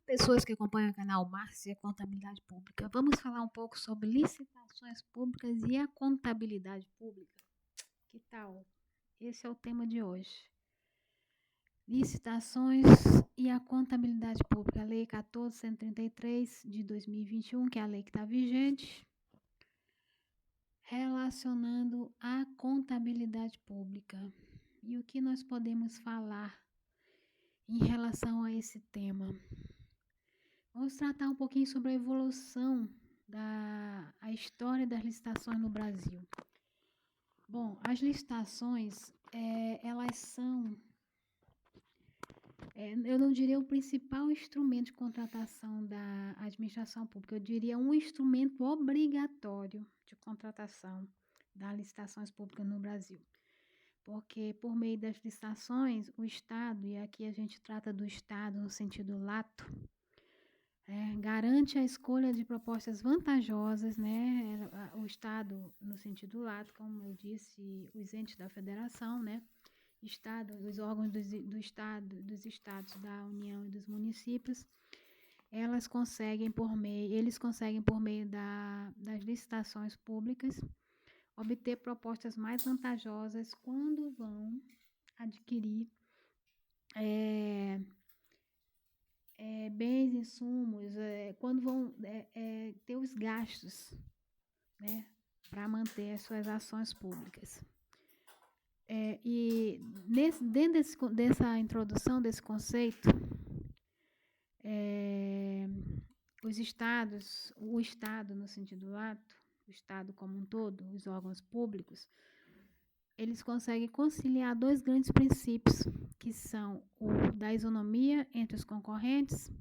Pessoas que acompanham o canal Márcia Contabilidade Pública. Vamos falar um pouco sobre licitações públicas e a contabilidade pública. Que tal? Esse é o tema de hoje. Licitações e a contabilidade pública. A Lei 14.133 de 2021, que é a lei que está vigente, relacionando a contabilidade pública. E o que nós podemos falar em relação a esse tema? Vamos tratar um pouquinho sobre a evolução a história das licitações no Brasil. Bom, as licitações, elas são, eu não diria o principal instrumento de contratação da administração pública, eu diria um instrumento obrigatório de contratação das licitações públicas no Brasil. Porque por meio das licitações, o Estado, e aqui a gente trata do Estado no sentido lato, garante a escolha de propostas vantajosas, né? O Estado, no sentido lato, como eu disse, os entes da federação, né? Estado, os órgãos do Estado, dos estados, da União e dos municípios, eles conseguem por meio das licitações públicas obter propostas mais vantajosas quando vão adquirir bens, insumos, quando vão ter os gastos, né, para manter as suas ações públicas. E dentro dessa introdução desse conceito, o Estado no sentido lato, o Estado como um todo, os órgãos públicos, eles conseguem conciliar dois grandes princípios, que são o da isonomia entre os concorrentes,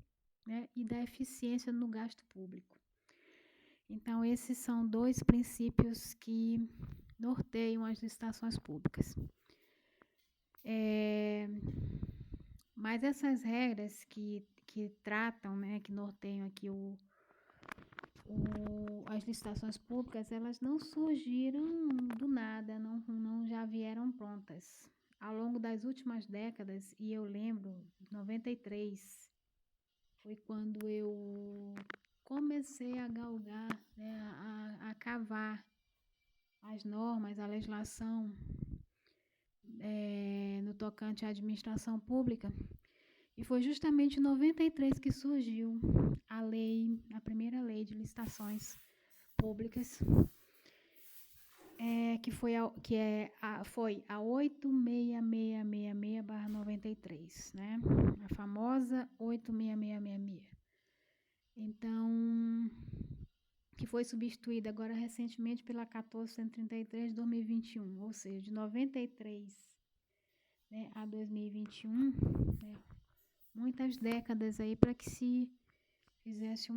né, e da eficiência no gasto público. Então, esses são dois princípios que norteiam as licitações públicas. Mas essas regras que tratam, né, que norteiam aqui as licitações públicas, elas não surgiram do nada, não já vieram prontas. Ao longo das últimas décadas, e eu lembro, 93, foi quando eu comecei a galgar, né, a cavar as normas, a legislação no tocante à administração pública. E foi justamente em 93 que surgiu a primeira lei de licitações públicas, que foi a 8666/93, né? A famosa 86666. Então, que foi substituída agora recentemente pela 14.133 de 2021, ou seja, de 93, né, a 2021, né, muitas décadas aí para que se fizesse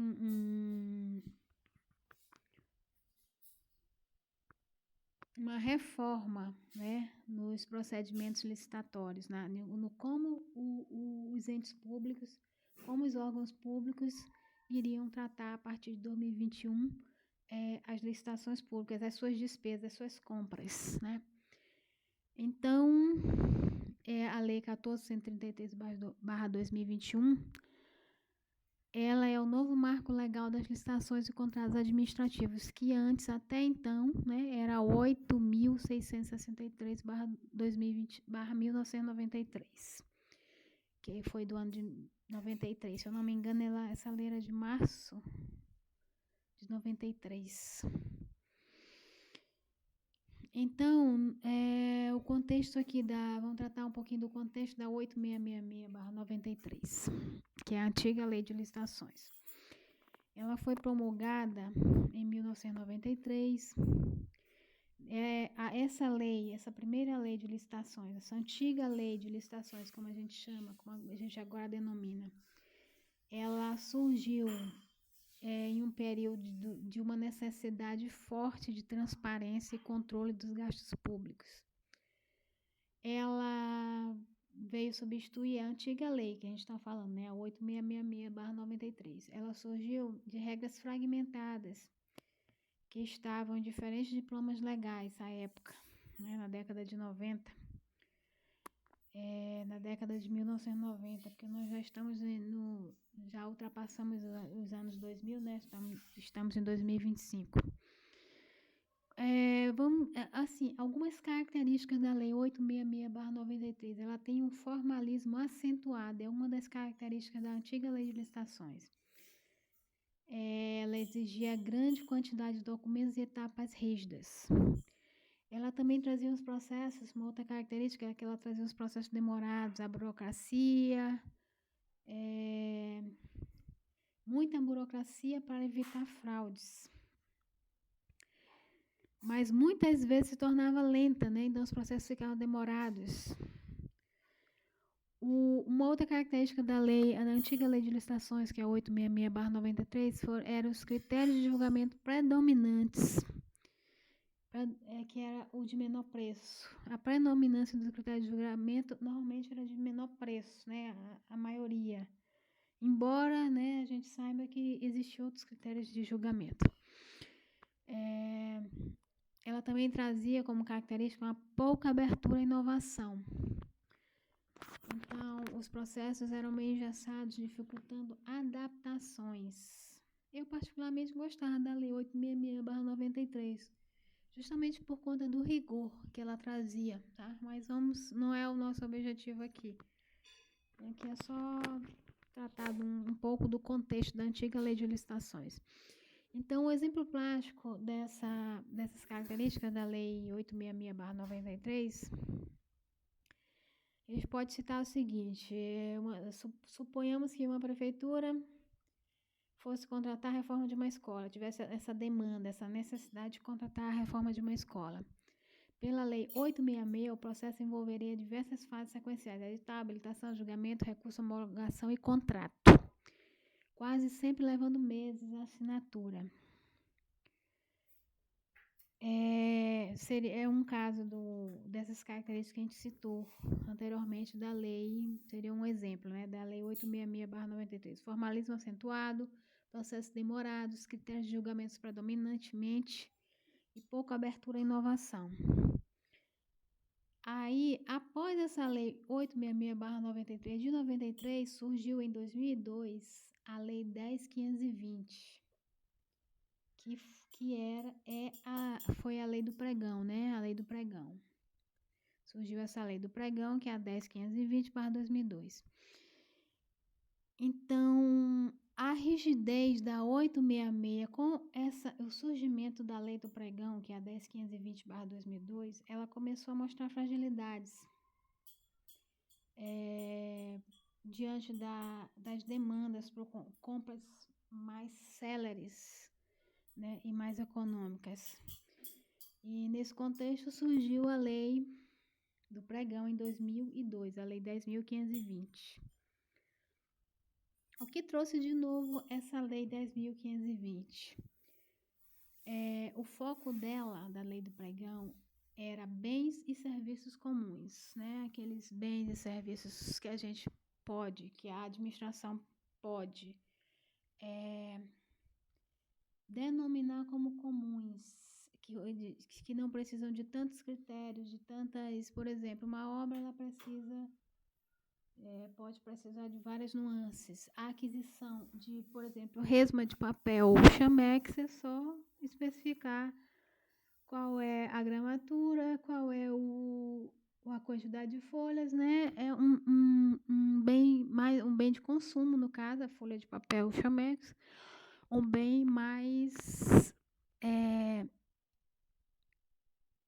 uma reforma, né, nos procedimentos licitatórios, no como os entes públicos, como os órgãos públicos iriam tratar a partir de 2021 as licitações públicas, as suas despesas, as suas compras, né? Então, a Lei 14.133/2021, ela é o novo marco legal das licitações e contratos administrativos, que antes, até então, né, era 8.663/1993, que foi do ano de 93. Se eu não me engano, essa lei era de março de 93. Então, o contexto aqui vamos tratar um pouquinho do contexto da 8666/93, que é a antiga lei de licitações. Ela foi promulgada em 1993. Essa primeira lei de licitações, essa antiga lei de licitações, como a gente chama, como a gente agora denomina, ela surgiu em um período de uma necessidade forte de transparência e controle dos gastos públicos. Ela veio substituir a antiga lei que a gente está falando, né, a 8666/93. Ela surgiu de regras fragmentadas que estavam em diferentes diplomas legais à época, né, na década de 90. na década de 1990, porque nós já estamos já ultrapassamos os anos 2000, né? Estamos em 2025. Assim, algumas características da Lei 866/93, ela tem um formalismo acentuado, é uma das características da antiga Lei de Licitações. Ela exigia grande quantidade de documentos e etapas rígidas. Ela também trazia uns processos, uma outra característica é que ela trazia os processos demorados, a burocracia, muita burocracia para evitar fraudes. Mas muitas vezes se tornava lenta, né? Então os processos ficavam demorados. Uma outra característica da antiga Lei de Licitações, que é a 866/93, eram os critérios de julgamento predominantes, que era o de menor preço. A predominância dos critérios de julgamento normalmente era de menor preço, né? A maioria. Embora, né, a gente saiba que existem outros critérios de julgamento. Ela também trazia como característica uma pouca abertura à inovação. Então, os processos eram meio engessados, dificultando adaptações. Eu particularmente gostava da Lei 866/93, justamente por conta do rigor que ela trazia, tá? Mas não é o nosso objetivo aqui. Aqui é só tratar um pouco do contexto da antiga Lei de Licitações. Então, o exemplo plástico dessas características da Lei 866/93, a gente pode citar o seguinte: suponhamos que uma prefeitura fosse contratar a reforma de uma escola, tivesse essa demanda, essa necessidade de contratar a reforma de uma escola. Pela Lei 866, o processo envolveria diversas fases sequenciais: edital, habilitação, julgamento, recurso, homologação e contrato, quase sempre levando meses a assinatura. É um caso dessas características que a gente citou anteriormente da lei, seria um exemplo, né, da Lei 866/93. Formalismo acentuado, processos demorados, critérios de julgamentos predominantemente e pouca abertura à inovação. Aí, após essa Lei 866/93 de 93, surgiu em 2002 a Lei 10.520, foi a Lei do Pregão, né? A Lei do Pregão. Surgiu essa Lei do Pregão, que é a 10.520/2002. Então, a rigidez da 866, com o surgimento da Lei do Pregão, que é a 10.520/2002, ela começou a mostrar fragilidades diante das demandas por compras mais céleres, né, e mais econômicas. E nesse contexto surgiu a Lei do Pregão em 2002, a Lei 10.520. O que trouxe de novo essa Lei 10.520? O foco dela, da Lei do Pregão, era bens e serviços comuns, né? Aqueles bens e serviços que a gente pode, que a administração pode denominar como comuns, que não precisam de tantos critérios, de tantas, por exemplo, uma obra ela pode precisar de várias nuances. A aquisição de, por exemplo, resma de papel Chamex é só especificar qual é a gramatura, qual é a quantidade de folhas, né? É um bem de consumo, no caso, a folha de papel Chamex, um bem mais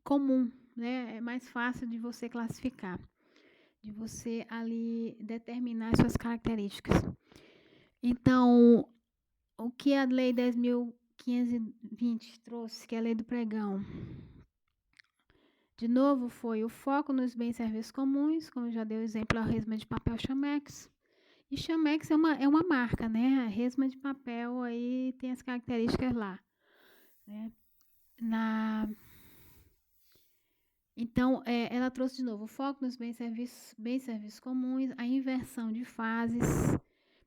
comum, né? É mais fácil de você classificar, de você ali determinar suas características. Então, o que a Lei 10.520 trouxe, que é a Lei do Pregão, de novo, foi o foco nos bens e serviços comuns, como já dei o exemplo, a resma de papel Chamex. E Chamex é uma marca, né? A resma de papel aí tem as características lá, né? Então, ela trouxe de novo o foco nos bens e serviços comuns, a inversão de fases.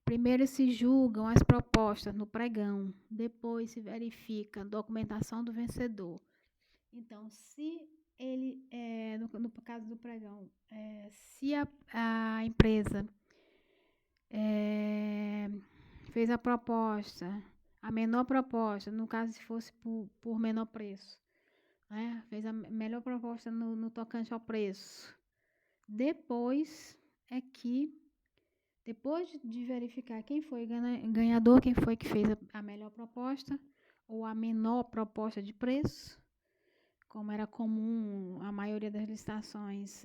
Primeiro se julgam as propostas no pregão, depois se verifica a documentação do vencedor. Então, se no caso do pregão, se a empresa fez a proposta, a menor proposta, no caso se fosse por menor preço, né? Fez a melhor proposta no tocante ao preço. Depois de verificar quem foi ganhador, quem foi que fez a melhor proposta ou a menor proposta de preço, como era comum a maioria das licitações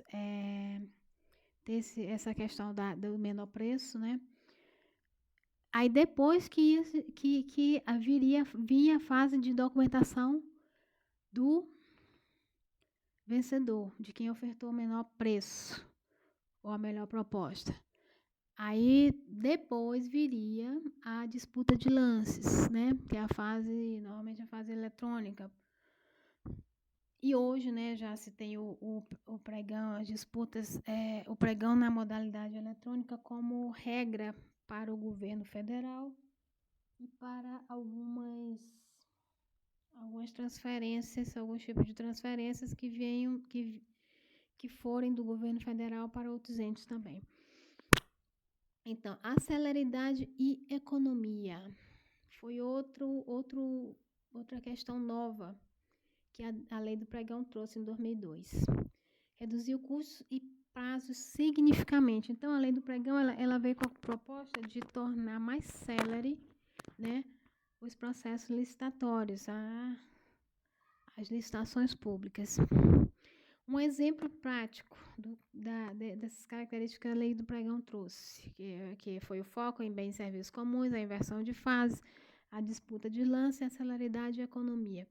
ter essa questão do menor preço, né? Aí depois vinha a fase de documentação do vencedor, de quem ofertou o menor preço ou a melhor proposta. Aí depois viria a disputa de lances, né? Que é normalmente a fase eletrônica. E hoje, né, já se tem o pregão, as disputas, o pregão na modalidade eletrônica como regra para o governo federal e para algumas transferências, alguns tipos de transferências que forem do governo federal para outros entes também. Então, a celeridade e economia foi outra questão nova que a lei do pregão trouxe em 2002. Reduziu custos e prazos significativamente. Então, a lei do pregão ela veio com a proposta de tornar mais célere, né, os processos licitatórios, as licitações públicas. Um exemplo prático dessas características que a lei do pregão trouxe, que foi o foco em bens e serviços comuns, a inversão de fases, a disputa de lance, a celeridade e a economia.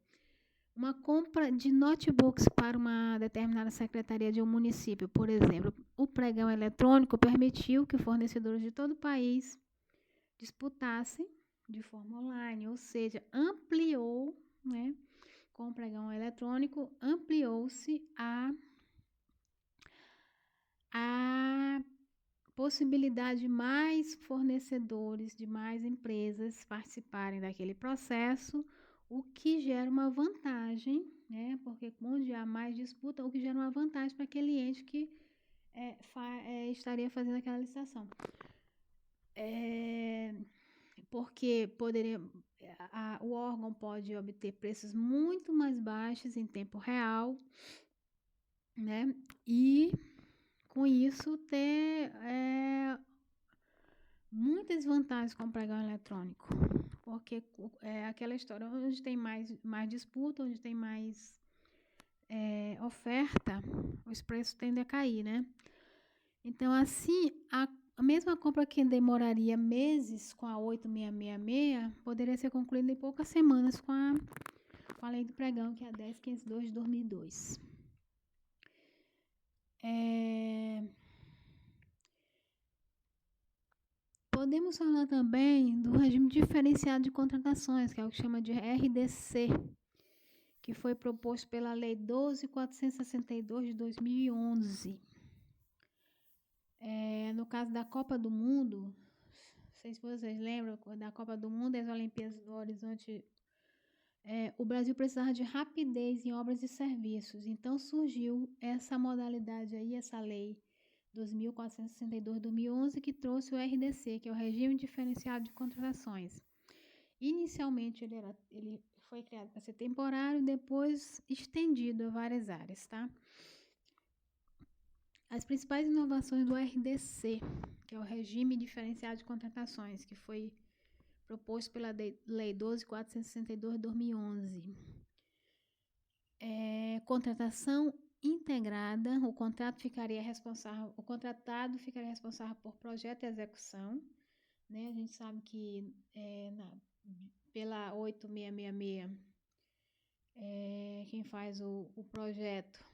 Uma compra de notebooks para uma determinada secretaria de um município, por exemplo, o pregão eletrônico permitiu que fornecedores de todo o país disputassem de forma online, ou seja, ampliou, né, com o pregão eletrônico, ampliou-se a possibilidade de mais fornecedores, de mais empresas participarem daquele processo, o que gera uma vantagem, né? Porque onde há mais disputa, o que gera uma vantagem para aquele ente que estaria fazendo aquela licitação. Porque o órgão pode obter preços muito mais baixos em tempo real, né? E com isso ter muitas vantagens com o pregão eletrônico, porque é aquela história onde tem mais disputa, onde tem mais oferta, os preços tendem a cair, né? Então, assim, a mesma compra que demoraria meses com a 8666 poderia ser concluída em poucas semanas com a lei do pregão, que é a 10.502 de 2002. Podemos falar também do regime diferenciado de contratações, que é o que chama de RDC, que foi proposto pela Lei 12.462 de 2011. No caso da Copa do Mundo, não sei se vocês lembram, da Copa do Mundo e as Olimpíadas do Horizonte, o Brasil precisava de rapidez em obras e serviços. Então surgiu essa modalidade aí, essa lei 2.462 de 2011, que trouxe o RDC, que é o Regime Diferenciado de Contratações. Inicialmente ele foi criado para ser temporário, depois estendido a várias áreas, tá? As principais inovações do RDC, que é o Regime Diferenciado de Contratações, que foi proposto pela Lei 12.462 de 2011. Contratação integrada, o contratado ficaria responsável por projeto e execução, né? A gente sabe que pela 8666, quem faz o projeto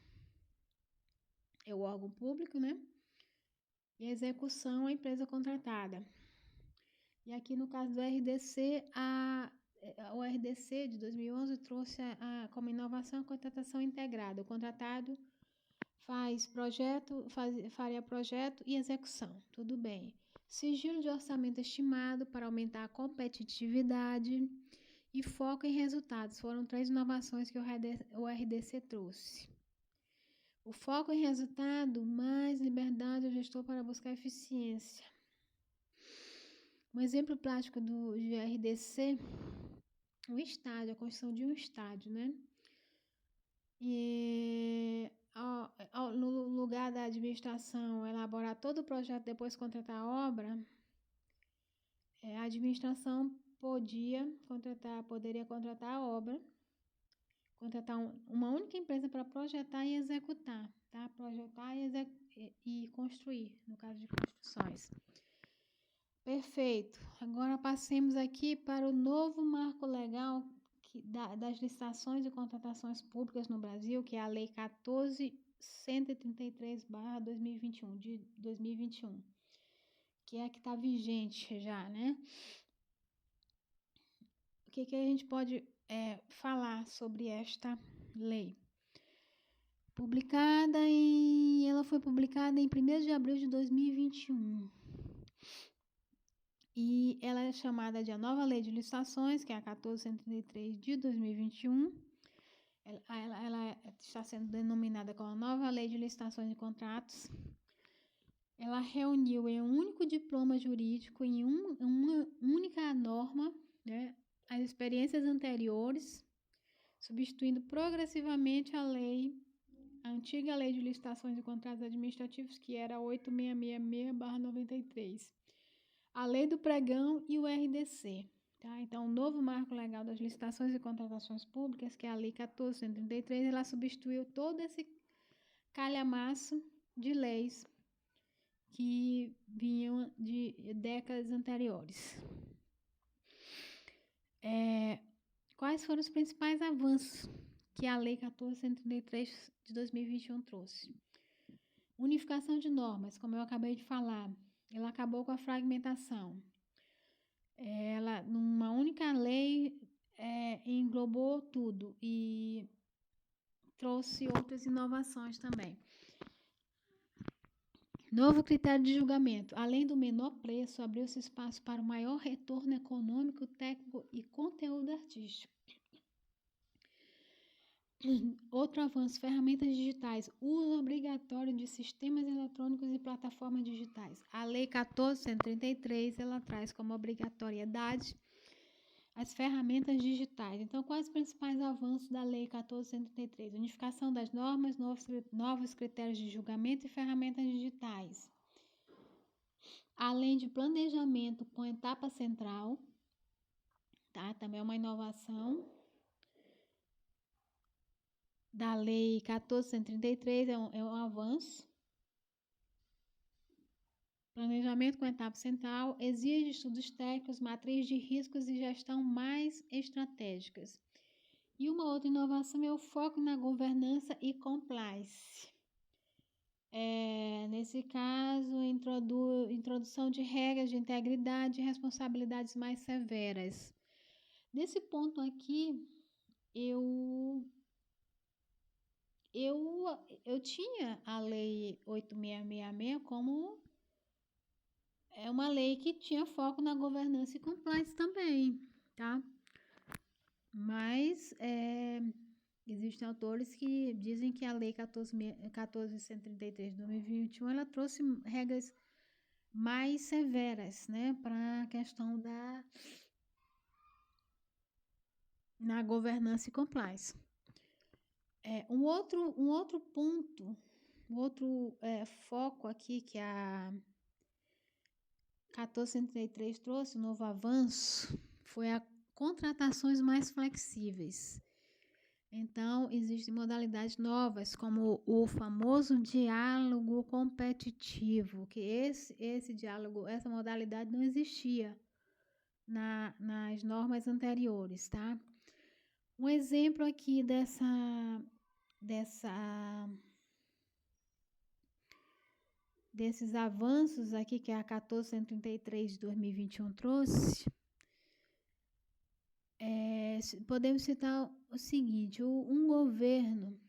é o órgão público, né? E a execução é a empresa contratada. E aqui no caso do RDC, o RDC de 2011 trouxe como inovação a contratação integrada. O contratado faria projeto e execução, tudo bem. Sigilo de orçamento estimado para aumentar a competitividade e foco em resultados. Foram 3 inovações que o RDC trouxe. O foco em resultado, mais liberdade ao gestor para buscar eficiência. Um exemplo prático do GRDC, um estádio, a construção de um estádio, né? E no lugar da administração elaborar todo o projeto, depois contratar a obra, a administração poderia contratar a obra, contratar uma única empresa para projetar e executar, tá? Projetar e construir, no caso de construções. Perfeito. Agora passemos aqui para o novo marco legal das licitações e contratações públicas no Brasil, que é a Lei 14.133/2021, de 2021, que é a que está vigente já, né? O que a gente pode falar sobre esta lei? Ela foi publicada em 1º de abril de 2021. E ela é chamada de a nova lei de licitações, que é a 14.133 de 2021. Ela está sendo denominada como a nova lei de licitações e contratos. Ela reuniu em um único diploma jurídico, em uma única norma, né, as experiências anteriores, substituindo progressivamente a antiga lei de licitações e contratos administrativos, que era 8666/93. A lei do pregão e o RDC. Tá? Então, o novo marco legal das licitações e contratações públicas, que é a Lei 14.133, ela substituiu todo esse calhamaço de leis que vinham de décadas anteriores. Quais foram os principais avanços que a Lei 14.133 de 2021 trouxe? Unificação de normas, como eu acabei de falar. Ela acabou com a fragmentação. Ela, numa única lei, englobou tudo e trouxe outras inovações também. Novo critério de julgamento. Além do menor preço, abriu-se espaço para o maior retorno econômico, técnico e conteúdo artístico. Outro avanço, ferramentas digitais. Uso obrigatório de sistemas eletrônicos e plataformas digitais. A Lei 14.133, ela traz como obrigatoriedade as ferramentas digitais. Então, quais os principais avanços da Lei 14.133? Unificação das normas, novos critérios de julgamento e ferramentas digitais. Além de planejamento com etapa central, tá? Também é uma inovação da Lei 14.133, é um avanço. Planejamento com etapa central exige estudos técnicos, matriz de riscos e gestão mais estratégicas. E uma outra inovação é o foco na governança e compliance. Nesse caso, introdução de regras de integridade e responsabilidades mais severas. Nesse ponto aqui, eu tinha a Lei 8666 como uma lei que tinha foco na governança e compliance também, tá? Mas existem autores que dizem que a Lei 14.133 de 2021 ela trouxe regras mais severas, né, para a questão na governança e compliance. Um outro ponto, foco aqui que a 14.133 trouxe, um novo avanço, foi a contratações mais flexíveis. Então, existem modalidades novas, como o famoso diálogo competitivo, que esse diálogo, essa modalidade não existia nas normas anteriores, tá? Um exemplo aqui desses avanços aqui que a 14.133 de 2021 trouxe, podemos citar o seguinte: um governo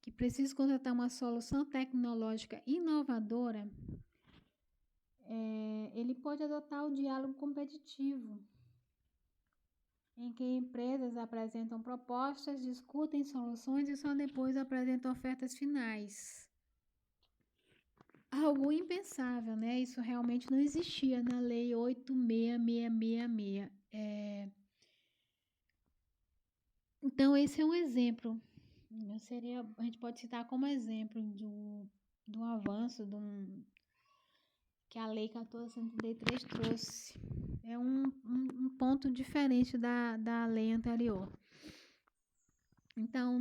que precisa contratar uma solução tecnológica inovadora, ele pode adotar o diálogo competitivo. em que empresas apresentam propostas, discutem soluções e só depois apresentam ofertas finais. Algo impensável, né? Isso realmente não existia na Lei 8.666. Então, esse é um exemplo. A gente pode citar como exemplo do avanço que a Lei 14.133 trouxe. É um ponto diferente da lei anterior. Então,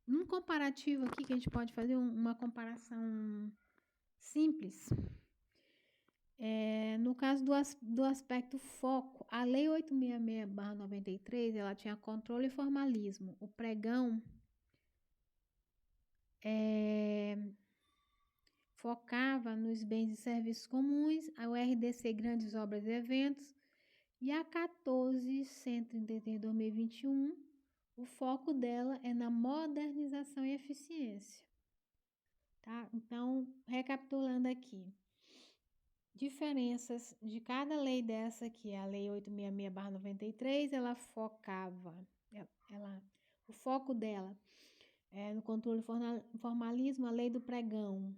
num comparativo aqui, que a gente pode fazer uma comparação simples. No caso do aspecto foco, a Lei 866/93, ela tinha controle e formalismo. O pregão focava nos bens e serviços comuns, a RDC grandes obras e eventos, e a 14.133/2021, o foco dela é na modernização e eficiência. Tá? Então, recapitulando aqui, diferenças de cada lei dessa aqui, a Lei 866/93, ela focava, o foco dela é no controle e formalismo. A Lei do Pregão,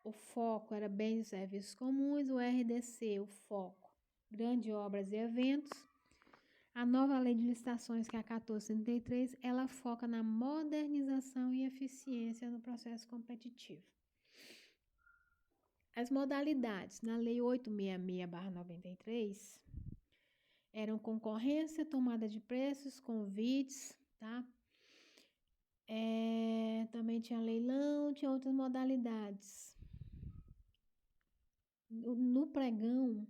o foco era bens e serviços comuns. O RDC, o foco, grandes obras e eventos. A nova Lei de Licitações, que é a 14.133, ela foca na modernização e eficiência no processo competitivo. As modalidades na Lei 866/93 eram concorrência, tomada de preços, convites, tá? Também tinha leilão, tinha outras modalidades. No pregão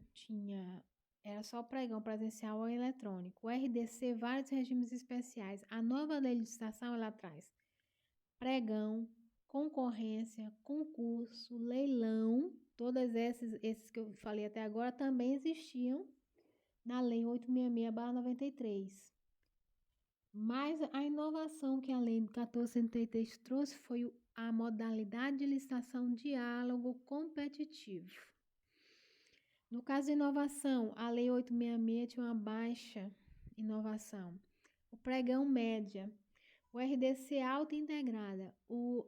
era só pregão presencial ou eletrônico. O RDC, vários regimes especiais. A nova lei de licitação, ela traz pregão, concorrência, concurso, leilão. Todos esses que eu falei até agora também existiam na Lei 866/93. Mas a inovação que a Lei 14.133 trouxe foi a modalidade de licitação diálogo competitivo. No caso de inovação, a Lei 866 tinha uma baixa inovação. O pregão média, o RDC alta integrada,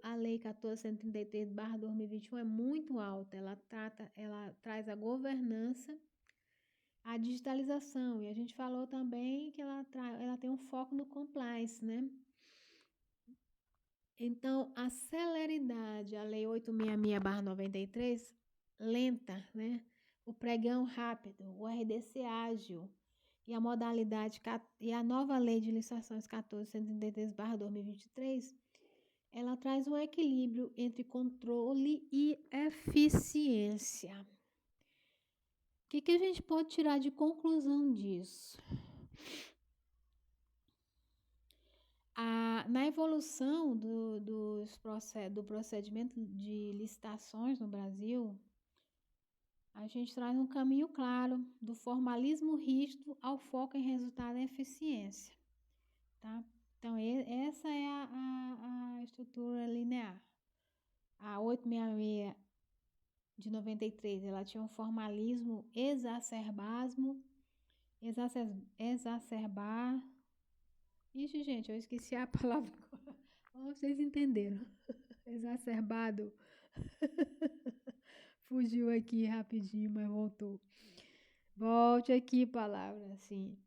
a Lei 14.133/2021 é muito alta. Ela traz a governança, a digitalização, e a gente falou também que ela tem um foco no compliance, né? Então, a celeridade, a Lei 866/93, lenta, né? O pregão rápido, o RDC ágil, e a modalidade e a nova Lei de Licitações 14.133/2023, ela traz um equilíbrio entre controle e eficiência. O que a gente pode tirar de conclusão disso? Na evolução do procedimento de licitações no Brasil, a gente traz um caminho claro do formalismo rígido ao foco em resultado e eficiência, tá? Então, essa é a estrutura linear. A 866 de 93, ela tinha um formalismo exacerbar. Ixi, gente, eu esqueci a palavra agora. Vocês entenderam. Exacerbado. Fugiu aqui rapidinho, mas voltou. Volte aqui, palavra, assim.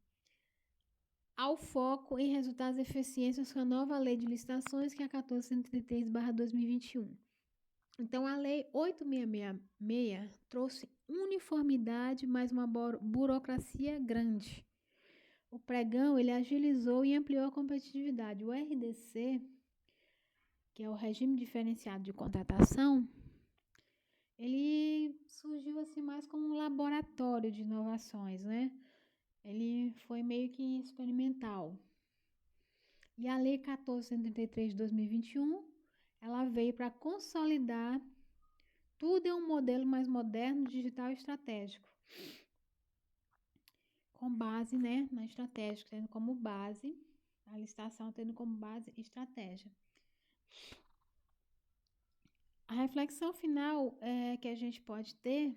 Ao foco em resultados e eficiências com a nova Lei de Licitações, que é a 14.133/2021. Então, a Lei 8.666 trouxe uniformidade, mas uma burocracia grande. O pregão, ele agilizou e ampliou a competitividade. O RDC, que é o Regime Diferenciado de Contratação, ele surgiu assim mais como um laboratório de inovações, né? Ele foi meio que experimental. E a Lei 14.133 de 2021, ela veio para consolidar tudo em um modelo mais moderno, digital e estratégico. Com base, né, na estratégia, tendo como base, a licitação tendo como base estratégia. A reflexão final que a gente pode ter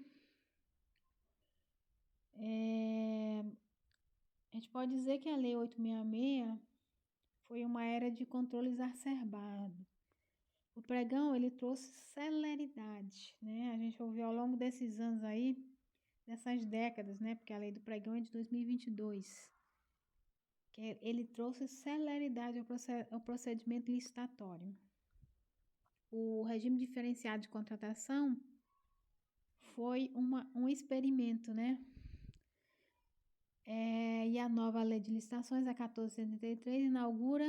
A gente pode dizer que a Lei 866 foi uma era de controle exacerbado. O pregão, ele trouxe celeridade, né? A gente ouviu ao longo desses anos aí, dessas décadas, né? Porque a Lei do Pregão é de 2022. Ele trouxe celeridade ao procedimento licitatório. O regime diferenciado de contratação foi um experimento, né? E a nova lei de licitações, a 1473, inaugura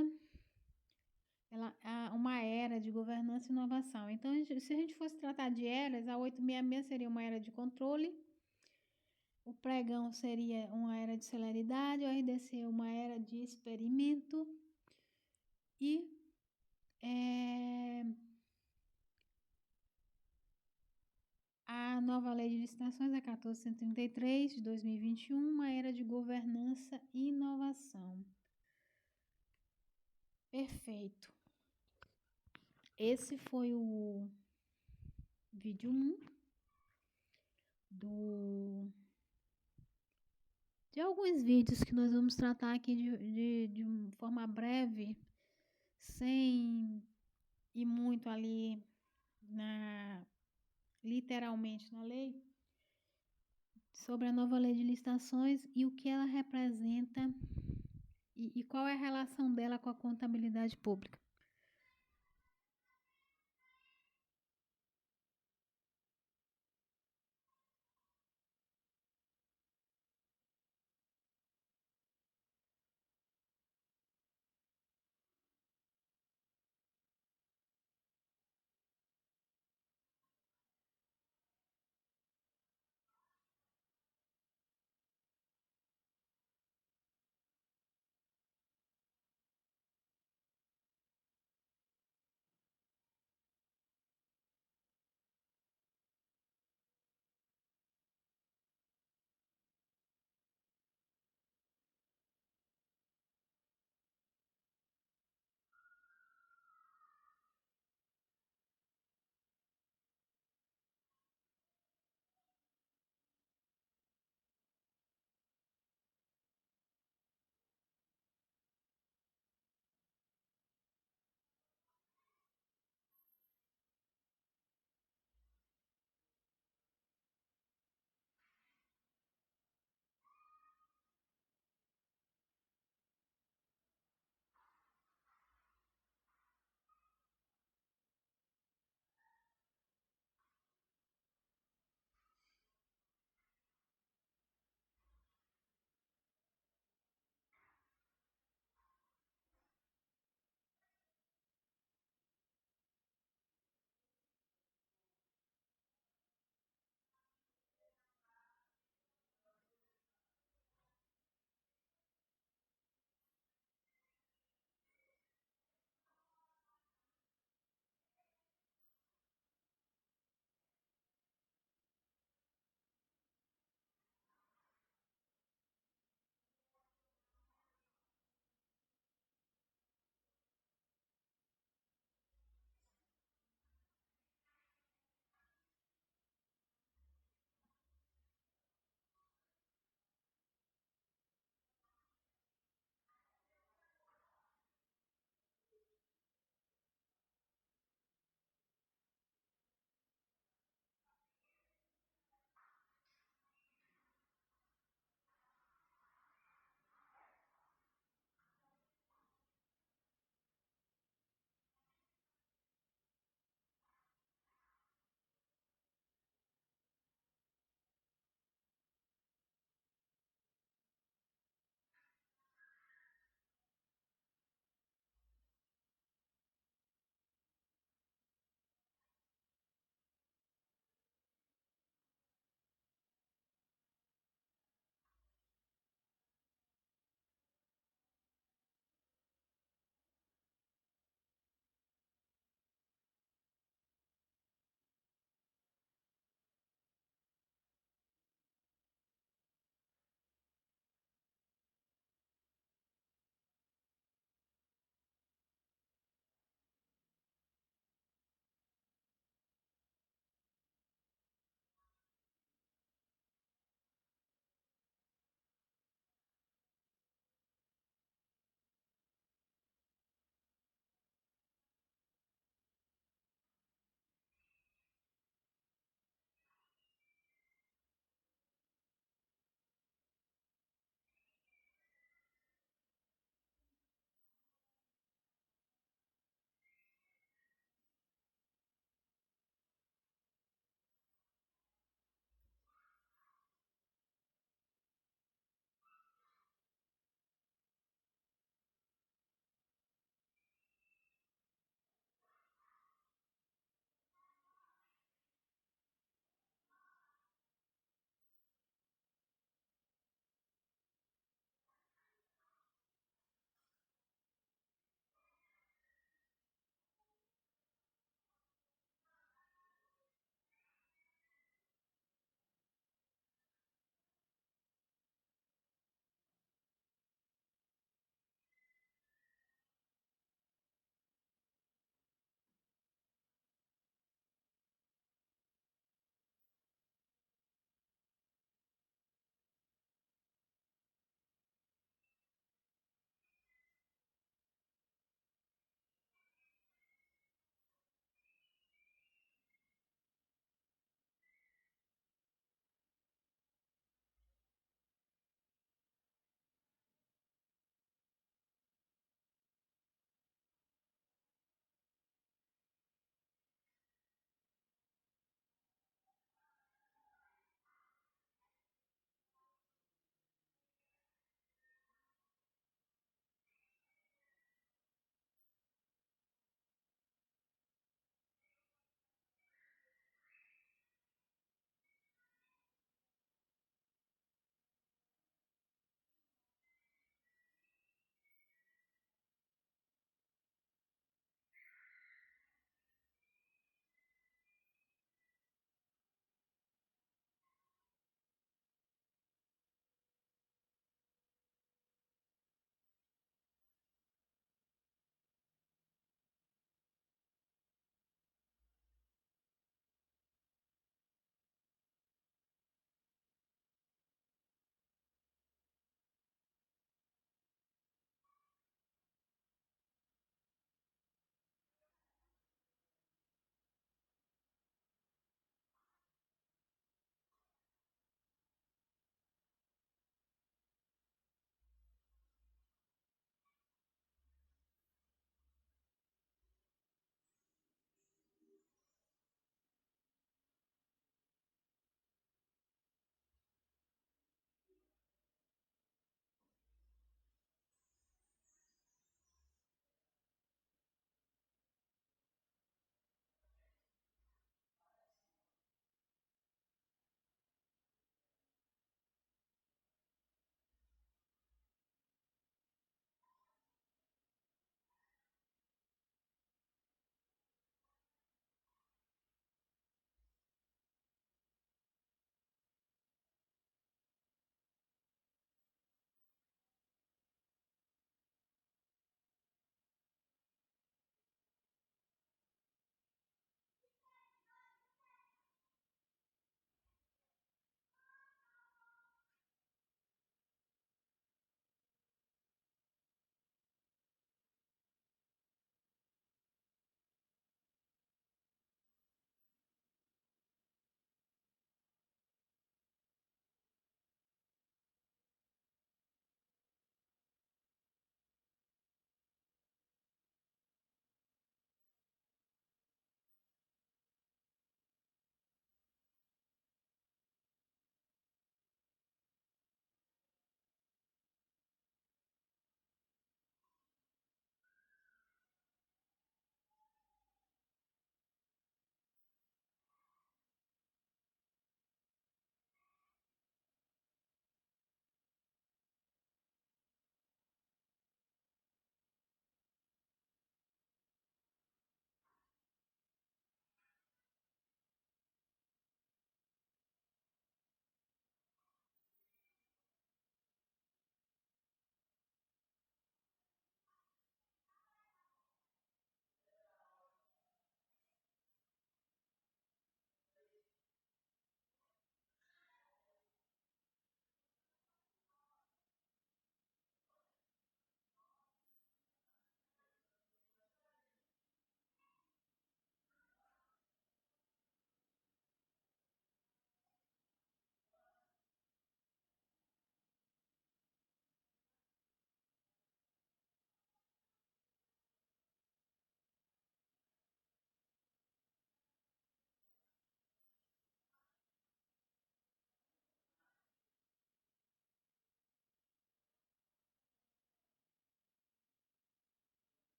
uma era de governança e inovação. Então, se a gente fosse tratar de eras, a 866 seria uma era de controle, o pregão seria uma era de celeridade, o RDC uma era de experimento e a nova lei de licitações, a 1433, de 2021, uma era de governança e inovação. Perfeito. Esse foi o vídeo 1 de alguns vídeos que nós vamos tratar aqui de forma breve, sem ir muito ali literalmente na lei, sobre a nova lei de licitações e o que ela representa e qual é a relação dela com a contabilidade pública.